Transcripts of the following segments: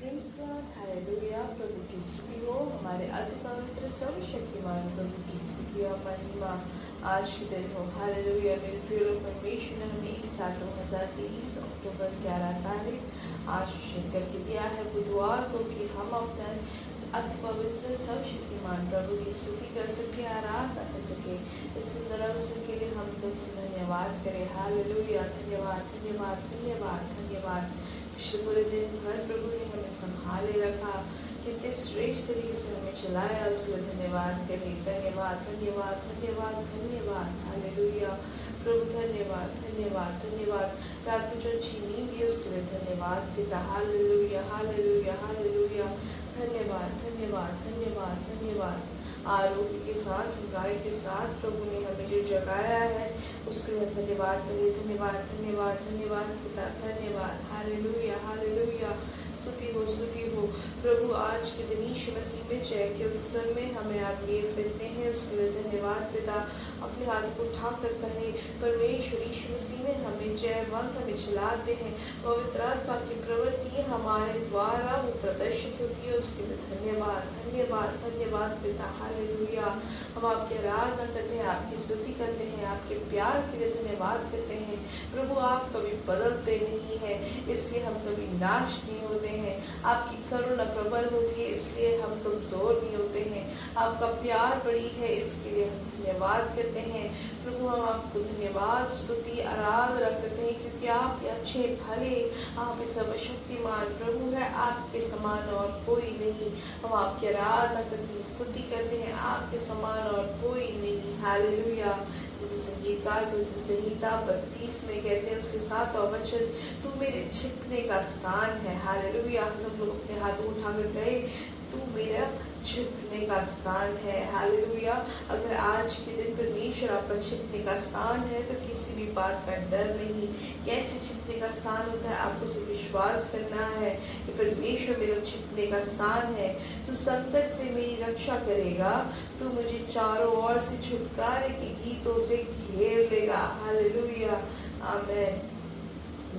Praise God, hallelujah. प्रभु की स्तुति हो। हमारे अति पवित्र सर्वशक्तिमान प्रभु की स्तुति और महिमा आज के दिन हो। हालेलुया। मेरे प्रिय परमेश्वर ने हमें एक साल 2023 अक्टूबर 11 तारीख आशीषित करके दिया है बुधवार को कि हम अपना अति पवित्र सर्वशक्तिमान प्रभु की स्तुति कर सके, आराधना कर सके। इस सुंदर अवसर के लिए हम तुमसे धन्यवाद करें। हालेलुया। धन्यवाद धन्यवाद धन्यवाद धन्यवाद। पिछले पूरे दिन भर प्रभु ने हमें संभाले रखा, कितने श्रेष्ठ तरीके से हमें चलाया, उसके लिए धन्यवाद करें। धन्यवाद धन्यवाद धन्यवाद धन्यवाद। हालेलुया। प्रभु धन्यवाद धन्यवाद धन्यवाद। रात को जो अच्छी नींद दी उसके लिए धन्यवाद पिता। Hallelujah hallelujah hallelujah. धन्यवाद धन्यवाद धन्यवाद धन्यवाद। आरोग्य के साथ, चंगाई के साथ प्रभु ने हमें जो जगाया है उसके लिए धन्यवाद करिए। धन्यवाद धन्यवाद धन्यवाद पिता। धन्यवाद। Hallelujah hallelujah. स्तुति हो प्रभु। आज के दिन यीशु मसीह में जय के उत्सव में हमें आप लिए फिरते हैं, उसके लिए धन्यवाद पिता। अपने हाथ को उठाकर कहें, परमेश्वर यीशु मसीह में हमें जयवंत हमें चलाते हैं। पवित्र आत्मा की प्रवृत्ति हमारे द्वारा वो प्रदर्शित होती है, उसके लिए धन्यवाद धन्यवाद धन्यवाद पिता। हालेलुया। हम आपकी आराधना करते हैं, आपकी स्तुति करते हैं, आपके प्यार के लिए धन्यवाद करते हैं। प्रभु आप कभी बदलते नहीं हैं, इसलिए हम कभी नाश नहीं होते हैं। आपकी करुणा प्रबल होती है, इसलिए हम कमजोर नहीं होते हैं। आपका प्यार बड़ी है, इसके लिए हम धन्यवाद करते हैं। प्रभु हम आपको धन्यवाद स्तुति आराधना करते हैं, क्योंकि आप अच्छे भले, आप सर्वशक्तिमान प्रभु है, आपके समान और कोई नहीं। हम आपकी आराधना करते हैं, स्तुति करते हैं, आपके समान और कोई नहीं। हालेलुया। जैसे संगीतकार संहिता 32 में कहते हैं, उसके 7वां वचन, तू मेरे छिपने का स्थान है। हालेलुया। सब लोग अपने हाथों उठाकर गए, तू मेरा छिपने का स्थान है। हालेलुया। अगर आज के दिन परमेश्वर आपका छिपने का स्थान है तो किसी भी बात का डर नहीं। कैसे छिपने का स्थान होता है? आपको सिर्फ विश्वास करना है कि परमेश्वर मेरा छिपने का स्थान है। तू संकट से मेरी रक्षा करेगा, तू मुझे चारों ओर से छुटकारे के गीतों से घेर लेगा। हालेलुया। आमीन।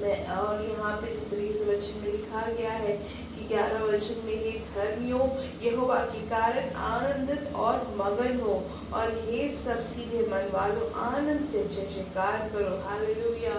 मैं और यहाँ पे जिस तरीके से वचन में लिखा गया है कि 11 वचन में, हे धर्मियों यहोवा के कारण आनंदित और मगन हो, और ये सब सीधे मन वालों आनंद से जय जयकार करो। हालेलुया।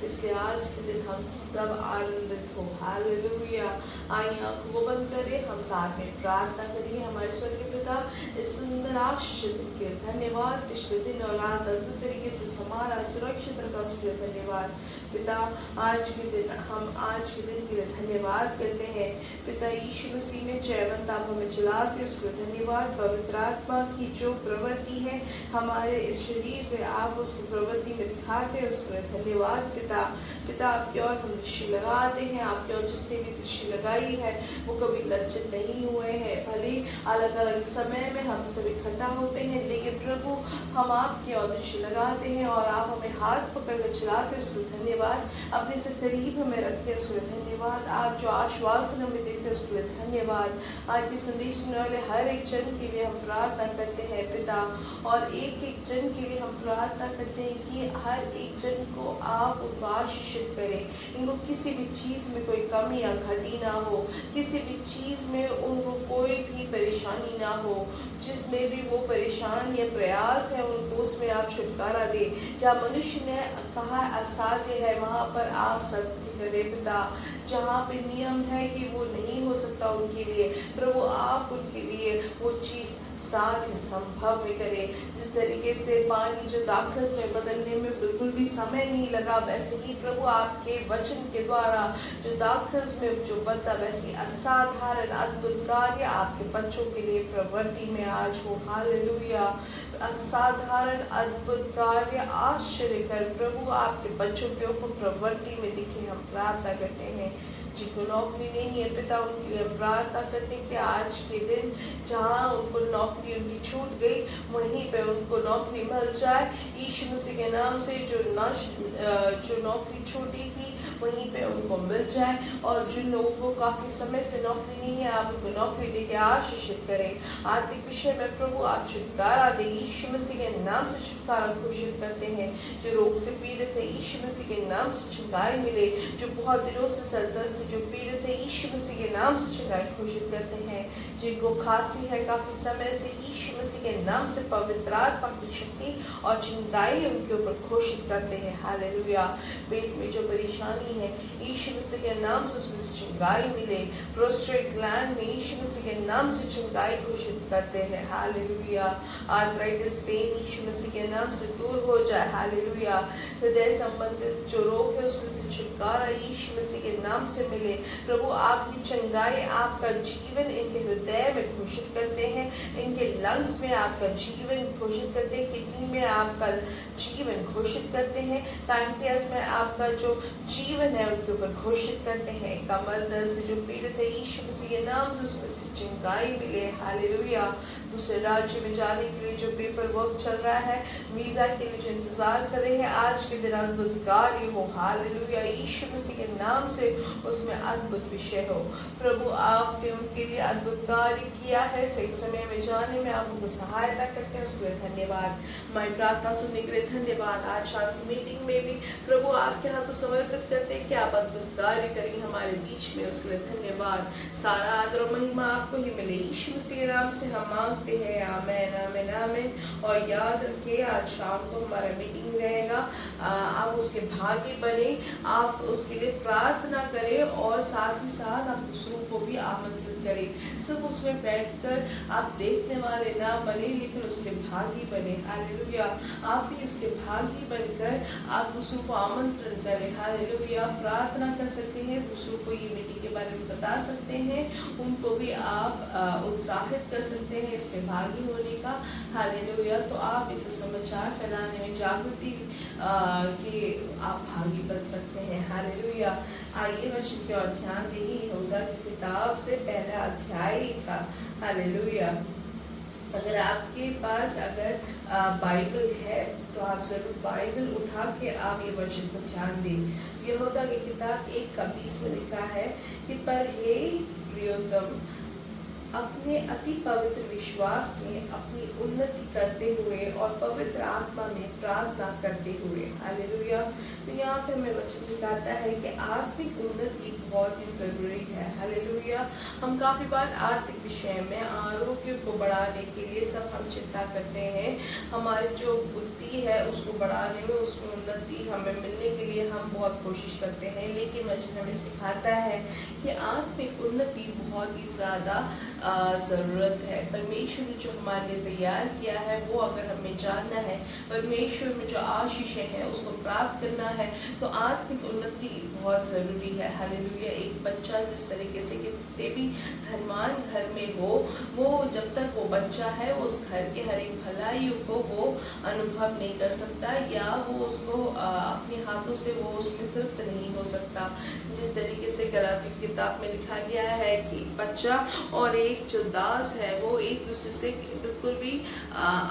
इसलिए आज के दिन हम सब आनंदित हो। हालेलुया। आइए आंखों को बंद करें, हम साथ में प्रार्थना करेंगे। हमारे स्वर्गीय पिता, इस सुंदर आशीष दिन के लिए धन्यवाद। पिछले दिन और रात अद्भुत तरीके से संभाला, सुरक्षित रखा, उसके लिए धन्यवाद पिता। आज के दिन हम आज के दिन के लिए धन्यवाद करते हैं पिता। यीशु मसीह में जयवंत आप हमें चलाते, उसके लिए धन्यवाद। पवित्र आत्मा की जो प्रवृत्ति है हमारे इस शरीर से आप उसको प्रवृत्ति में दिखाते, उसके लिए धन्यवाद पिता। पिता आपकी ओर हम दृष्टि लगाते हैं, आपकी ओर जिसने भी दृष्टि लगाई है वो कभी लज्जित नहीं हुए हैं। भले अलग अलग समय में हम सब इकट्ठा होते हैं, लेकिन प्रभु हम आपकी ओर दृष्टि लगाते हैं और आप हमें हाथ पकड़कर चलाते, उसको धन्यवाद। अपने से करीब हमें रखते हैं, उसके लिए धन्यवाद। आप जो आश्वासन हमें देते हैं उसके लिए धन्यवाद। आज के संदेश सुनने वाले हर एक जन के लिए हम प्रार्थना करते हैं पिता, और एक एक जन के लिए हम प्रार्थना करते हैं कि हर एक जन को आप उनको आशीषित करें। इनको किसी भी चीज़ में कोई कमी या घटी ना हो, किसी भी चीज़ में उनको कोई भी परेशानी ना हो। जिसमें भी वो परेशान या प्रयास है उनको उसमें आप छुटकारा दे। जहाँ मनुष्य ने कहा असाध्य है वहाँ पर आप सत्य करें पिता। जहाँ पे नियम है कि वो नहीं हो सकता उनके लिए, प्रभु आप उनके लिए वो चीज़ साध्य संभव में करें। जिस तरीके से पानी जो दाखरस में बदलने में बिल्कुल भी समय नहीं लगा, वैसे ही प्रभु आपके वचन के द्वारा जो दाखरस में जो बदला, वैसे असाधारण अद्भुत कार्य आपके बच्चों के लिए प्रवृत्ति में आज हो। हालेलुया। असाधारण अद्भुत कार्य आश्चर्य कर प्रभु आपके बच्चों के ऊपर प्रवृत्ति में दिखे, हम प्रार्थना करते हैं। जिनको नौकरी नहीं है पिता, उनके लिए हम प्रार्थना करते हैं कि आज के दिन जहाँ उनको नौकरी उनकी छूट गई वहीं पे उनको नौकरी मिल जाए। यीशु मसीह के नाम से जो नौकरी छूटी थी वहीं पे उनको मिल जाए, और जिन लोगों को काफ़ी समय से नौकरी नहीं है आप उनको नौकरी देके आशीषित करें। आर्थिक विषय में प्रभु आप छुटकारा दें, यीशु मसीह के नाम से छुटकारा घोषित करते हैं। जो रोग से पीड़ित है यीशु मसीह के नाम से छुटकारा मिले। जो बहुत दिनों से सर दर्द से जो पीड़ित है यीशु यीशु मसीह के नाम से चंगाई घोषित करते हैं। जिनको खांसी है काफी समय से, यीशु मसीह के नाम से पवित्र आत्मा की शक्ति और चंगाई उनके ऊपर घोषित करते हैं। हालेलुया। पेट में जो परेशानी है, यीशु मसीह के नाम से उसमें से चंगाई मिले। प्रोस्ट्रेट ग्लैंड में यीशु मसीह के नाम से चंगाई घोषित करते हैं। हालेलुया। आर्थराइटिस पेन यीशु मसीह के नाम से दूर हो जाए। हालेलुया। हृदय संबंधित जो रोग है उसमें से छुटकारा यीशु मसीह के नाम से मिले। प्रभु आपकी चंगाई, आपका जीवन इनके हृदय में घोषित करते हैं, इनके लंग्स में आपका जीवन घोषित करते हैं, किडनी में आपका जीवन घोषित करते हैं, पैंक्रियास में आपका जो जीवन है उनके ऊपर घोषित करते हैं। कमर दर्द से जो पीड़ित है, यीशु मसीह के नाम से उसमें से चंगाई मिले। हालेलुया। दूसरे राज्य में जाने के लिए जो पेपर वर्क चल रहा है, वीजा के लिए जो इंतजार कर रहे हैं, आज के दिन अद्भुत कार्य हो। हालेलुया। यीशु मसीह के नाम से उसमें अद्भुत विषय हो। प्रभु आपने उनके लिए अद्भुत कार्य किया है। सही समय में जाने में आप उनको सहायता करते हैं, उसके लिए धन्यवाद। हमारी प्रार्थना सुनने के लिए धन्यवाद। आज शाम की मीटिंग में भी प्रभु आपके हाथों समर्पित करते हैं कि आप अद्भुत कार्य करेंगे हमारे बीच में, उसके लिए धन्यवाद। सारा आदर और महिमा आपको ही मिले। यीशु मसीह के नाम से हम मांगते हैं। आमीन आमीन आमीन। और याद रखिए आज शाम को हमारा मीटिंग रहेगा। आप उसके भागी बने, आप उसके लिए प्रार्थना करें और साथ ही साथ आप दूसरों को भी आमंत्रित करें। सब उसमें बैठकर आप देखने वाले ना बने, लेकिन उसके भागी बने। हालेलुया। आप भी इसके भागी बनकर आप दूसरों को आमंत्रण करें। हालेलुया। प्रार्थना कर सकते हैं, दूसरों को ये मीटिंग के बारे में बता सकते हैं, उनको भी आप उत्साहित कर सकते हैं इसके भागी होने का। हालेलुया। तो आप इसे समाचार फैलाने में जागृति के आप भागी बन सकते हैं। हालेलुया। आइए वचन की ओर ध्यान दें। यहूदा की किताब से पहला अध्याय का। हालेलुया। अगर आपके पास बाइबल है तो आप जरूर बाइबल उठा के आप ये वचन को ध्यान दें। यहूदा की किताब 1:20 में लिखा है कि पर हे प्रियोतम, अपने अति पवित्र विश्वास में अपनी उन्नति करते हुए और पवित्र आत्मा में प्रार्थना करते हुए। हालेलुया। तो यहाँ पे हमें वचन सिखाता है कि आत्मिक उन्नति बहुत ही जरूरी है। हालेलुया। हम काफी बार आर्थिक विषय में आरोग्य को बढ़ाने के लिए सब हम चिंता करते हैं, हमारी जो बुद्धि है उसको बढ़ाने में, उसमें उन्नति हमें मिलने के लिए हम बहुत कोशिश करते हैं। लेकिन वचन हमें सिखाता है कि आत्मिक उन्नति बहुत ही ज्यादा जरूरत है। परमेश्वर ने जो हमारे लिए तैयार किया है वो अगर हमें जानना है, परमेश्वर में जो आशीषें हैं उसको प्राप्त करना है, तो आत्मिक उन्नति बहुत जरूरी है। हालेलुया। एक बच्चा जिस तरीके से कितने भी धनवान घर में हो, वो जब तक वो बच्चा है उस घर के हर एक भलाई को वो अनुभव नहीं कर सकता, या वो उसको अपने हाथों से वो उसमें तृप्त नहीं हो सकता। जिस तरीके से गलाती की किताब में लिखा गया है कि बच्चा और एक जो दास है वो एक दूसरे से बिल्कुल भी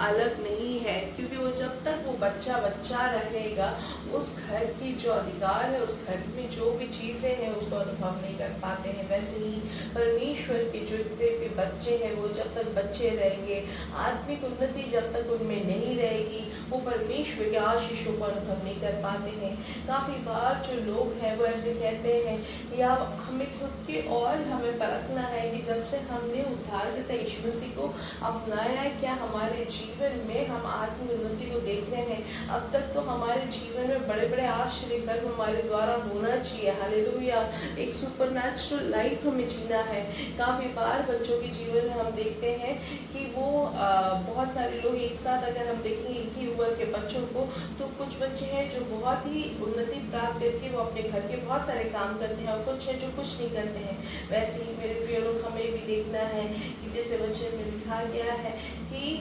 अलग नहीं है, क्योंकि वो जब तक वो बच्चा रहेगा उस घर की जो अधिकार है, उस घर में जो भी चीजें हैं उसको अनुभव नहीं कर पाते हैं। वैसे ही परमेश्वर के जो इतने भी बच्चे हैं वो जब तक बच्चे रहेंगे, आत्मिक उन्नति जब तक उनमें नहीं रहेगी, वो परमेश्वर के आशीषों को अनुभव नहीं कर पाते हैं। काफी बार जो लोग हैं वो ऐसे कहते हैं, या हमें खुद के और हमें परखना है कि जब से हमने उद्धारकर्ता यीशु मसीह को अपनाया है, क्या हमारे जीवन में हम आत्मिक उन्नति को देख रहे हैं। अब तक तो हमारे जीवन में बड़े बड़े आश्चर्य कर्म हमारे द्वारा होना चाहिए। हालेलुया। एक सुपरनैचुरल लाइफ हमें जीना है। काफी बार बच्चों के जीवन में हम देखते हैं कि वो बहुत सारे लोग एक साथ अगर हम देखें एक ही उम्र के बच्चों को, तो कुछ बच्चे हैं जो बहुत ही उन्नति प्राप्त करके वो अपने घर के बहुत सारे काम करते हैं, और कुछ है जो कुछ नहीं करते हैं। वैसे ही मेरे प्रिय लोग, हमें भी देखना है कि जैसे वचन में लिखा गया है कि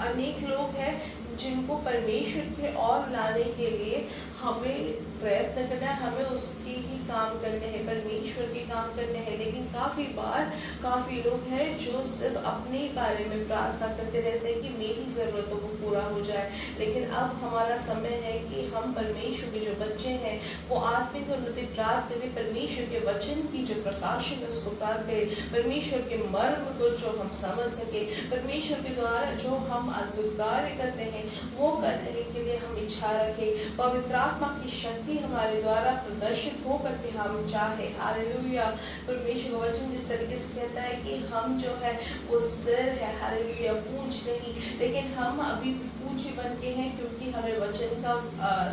अनेक लोग हैं जिनको परमेश्वर के और लाने के लिए हमें प्रयत्न करना है, हमें उसके ही काम करने हैं, परमेश्वर के काम करने हैं। लेकिन काफी बार काफी लोग हैं जो सिर्फ अपने बारे में प्रार्थना करते रहते हैं कि मेरी जरूरतों को पूरा हो जाए। लेकिन अब हमारा समय है कि हम परमेश्वर के जो बच्चे हैं वो आत्मिक उन्नति प्राप्त करें, परमेश्वर के वचन की जो प्रकाशन है उसको प्राप्त करें, परमेश्वर के मर्म को जो हम समझ सके, परमेश्वर के द्वारा जो हम अद्भुत कार्य करते हैं वो करने के लिए हम इच्छा रखें, पवित्र आत्मा की शक्ति हमारे द्वारा प्रदर्शित हो करके हम चाहे। हालेलुया। परमेश्वर का वचन जिस तरीके से कहता है कि हम जो है वो सिर है, हालेलुया, पूंछ नहीं, लेकिन हम अभी पूंछ बन के हैं क्योंकि हमें वचन का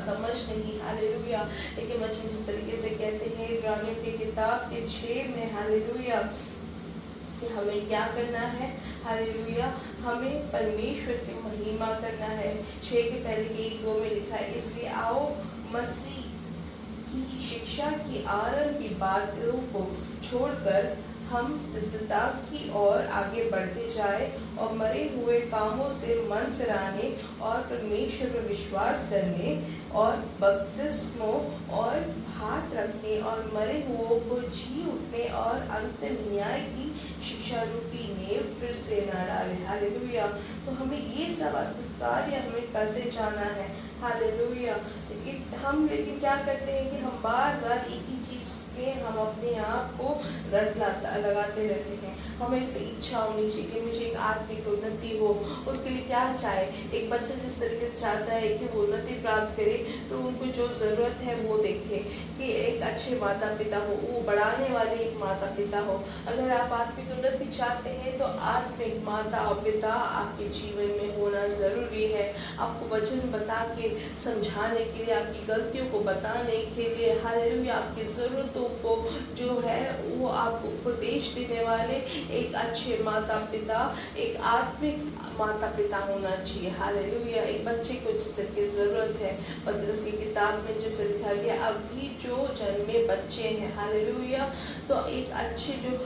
समझ नहीं। हालेलुया। लेकिन वचन जिस तरीके से कहते हैं इब्रानियों की किताब के 6 में, हालेलुया, कि हमें क्या करना है। हालेलुया। हमें परमेश्वर की महिमा करना है। 6 के पहले के 1-2 में लिखा है, इसलिए आओ मसीह की शिक्षा की आरंभ की बातों को छोड़कर हम सिद्धता की ओर आगे बढ़ते जाए और मरे हुए कामों से मन फिराने और परमेश्वर पर विश्वास करने और बपतिस्मों और हाथ रखने और मरे हुओं को जी उठने और अंत न्याय की शिक्षा रूपी नींव फिर से न डाले। हालेलुया। तो हमें ये सब अद्भुत कार्य हमें करते जाना है। हालेलुया। लेकिन क्या करते हैं कि हम बार बार एक ही चीज में हम अपने आप को रट लगाते रहते हैं। हमें इसकी इच्छा होनी चाहिए कि मुझे एक आत्मिक उन्नति हो। उसके लिए क्या चाहे, एक बच्चा जिस तरीके से चाहता है कि वो उन्नति प्राप्त करे तो उनको जो जरूरत है वो देखे कि एक अच्छे माता पिता हो, वो बढ़ाने वाले एक माता पिता हो। अगर आप आत्मिक उन्नति चाहते हैं तो आत्मिक माता और पिता आपके जीवन में होना जरूरी है। आपको वचन बता के समझाने के लिए, आपकी गलतियों को बताने के लिए, हालेलुया, आपकी जरूरतों को जो है वो आपको उपदेश देने वाले एक अच्छे माता पिता, एक आत्मिक माता पिता होना चाहिए। हालेलुया। एक बच्चे को जिस तरह की जरूरत है, पतरस की किताब में जैसे लिखा गया, अभी जो जन्मे बच्चे हैं, हालेलुया, तो एक अच्छे जो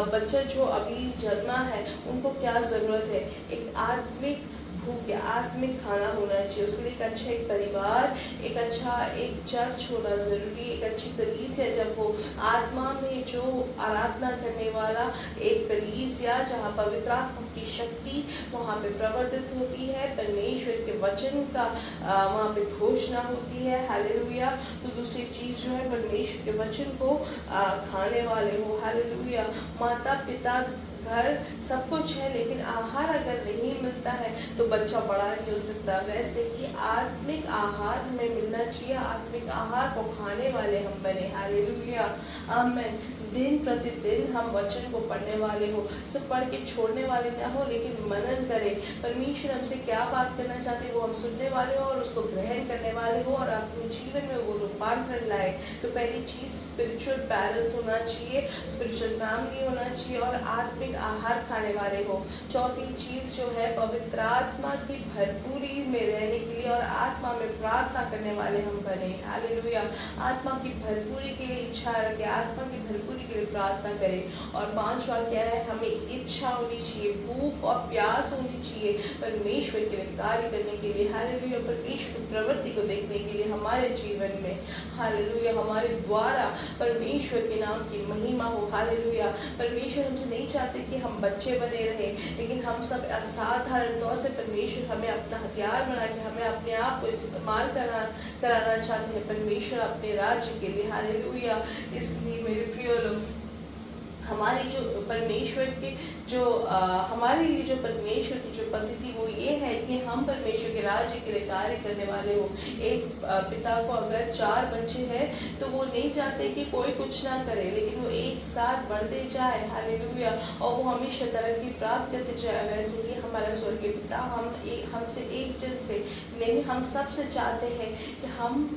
बच्चा जो अभी जन्मा है उनको क्या जरूरत है, एक आत्मिक भूख या आत्मिक खाना होना चाहिए। उसके लिए एक अच्छा एक परिवार, एक अच्छा एक चर्च होना जरूरी, एक अच्छी कलीसिया, जब वो आत्मा में जो आराधना करने वाला एक कलीसिया जहाँ पवित्र आत्मा की शक्ति वहाँ पे प्रवर्तित होती है, परमेश्वर के वचन का वहाँ पे घोषणा होती है। हालेलुया। तो दूसरी चीज जो है, परमेश्वर के वचन को खाने वाले हो। हालेलुया। माता पिता घर सब कुछ है, लेकिन आहार अगर नहीं मिलता है तो बच्चा बड़ा नहीं हो सकता। वैसे ही आत्मिक आहार हमें मिलना चाहिए। आत्मिक आहार को खाने वाले हम बने। हालेलुया। आमीन। दिन प्रतिदिन हम वचन को पढ़ने वाले हो, सिर्फ पढ़ के छोड़ने वाले ना हो, लेकिन मनन करें। परमेश्वर हमसे क्या बात करना चाहते हैं वो हम सुनने वाले हो और उसको ग्रहण करने वाले हो और अपने जीवन में वो रूपांतरण लाए। तो पहली चीज स्पिरिचुअल पेरेंट्स होना चाहिए, स्पिरिचुअल फैमिली होना चाहिए और आत्मिक आहार खाने वाले हो। चौथी चीज जो है, पवित्र आत्मा की भरपूरी में रहने के लिए और आत्मा में प्रार्थना करने वाले हम बने। हालेलुया। आत्मा की भरपूरी के लिए इच्छा रखें, आत्मा की भरपूरी के लिए प्रार्थना करें। और 5वां क्या है, हमें इच्छा होनी चाहिए, भूख और प्यास होनी चाहिए परमेश्वर के लिए कार्य करने के लिए। हालेलुया। परमेश्वर की प्रवृत्ति को देखने के लिए हमारे जीवन में, हालेलुया, हमारे द्वारा परमेश्वर के नाम की महिमा हो। हालेलुया। परमेश्वर हमसे नहीं चाहते कि हम बच्चे बने रहे, लेकिन हम सब असाधारण तौर से परमेश्वर हमें अपना हथियार बना के हमें अपने आप को इस्तेमाल कराना चाहते हैं परमेश्वर अपने राज्य के लिए। हालेलुया। इसलिए मेरे प्रिय लोग, हमारी जो परमेश्वर के जो हमारे लिए जो परमेश्वर की जो पद्धति वो ये है कि हम परमेश्वर के राज्य के लिए कार्य करने वाले हो। एक पिता को अगर 4 बच्चे हैं तो वो नहीं चाहते कि कोई कुछ ना करे, लेकिन वो एक साथ बढ़ते जाए। हालेलुया। और वो हमेशा तरक्की प्राप्त करते जाए। वैसे ही हमारा स्वर्गीय पिता हमसे एक जन से नहीं, हम सबसे चाहते हैं कि हम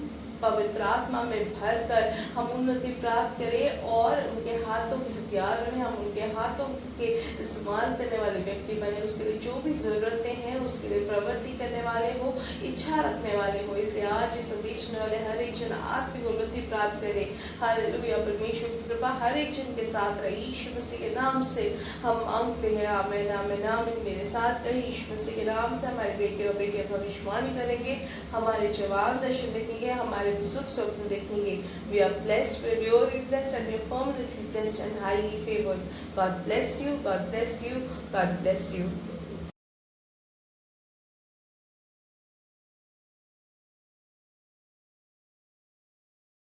पवित्र आत्मा में भर कर हम उन्नति प्राप्त करें और उनके हाथों के हथियार बने, हम उनके हाथों के इस्तेमाल करने वाले व्यक्ति बने। उसके लिए जो भी जरूरतें हैं उसके लिए प्रवृत्ति करने वाले हो, इच्छा रखने वाले हो। इसलिए आज इस संदेश में वाले हर एक जन आत्मिक उन्नति प्राप्त करे। हालेलुया। परमेश्वर की कृपा हर एक जन के साथ रहे। यीशु मसीह के नाम से हम मांगते हैं, आमीन आमीन आमीन। मेरे साथ रहे। यीशु मसीह के नाम से हमारे बेटे और बेटियां भविष्यवाणी करेंगे, हमारे जवान दर्शन देखेंगे, हमारे बुजुर्ग स्वप्न देखेंगे। We are blessed, we are blessed and we are permanently blessed and highly favored. God bless you, God bless you, God bless you.